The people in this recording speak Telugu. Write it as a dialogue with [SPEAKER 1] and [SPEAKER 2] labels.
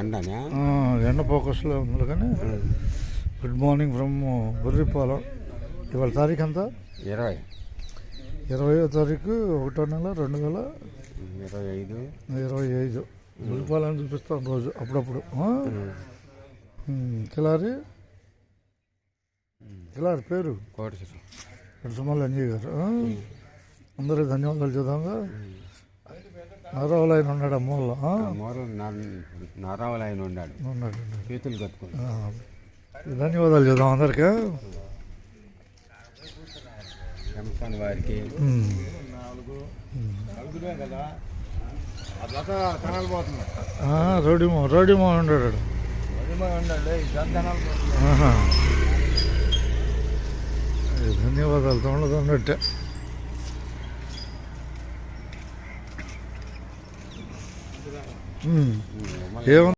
[SPEAKER 1] ఎండనే
[SPEAKER 2] ఎండ ఫోకస్లో ఉంది కానీ గుడ్ మార్నింగ్ ఫ్రమ్ బుర్రిపాలెం. ఇవాళ తారీఖు ఎంత? 20వ తారీఖు 1వ నెల 2025. బుర్రిపాలెం చూపిస్తాం రోజు అప్పుడప్పుడు. కిలారి పేరు సుమల్ అంజయ్ గారు. అందరికి ధన్యవాదాలు చూద్దాంగా. నరవలు ఆయన ఉన్నాడు మూల
[SPEAKER 1] నరవలు ఆయన ఉన్నాడు చేతులు కట్టుకుని.
[SPEAKER 2] ధన్యవాదాలు చూద్దాం అందరికీ.
[SPEAKER 1] వారికి
[SPEAKER 2] రోడ్డు ఉన్నాడు. ధన్యవాదాలు తోడదన్నట్టే. ఏమన్నా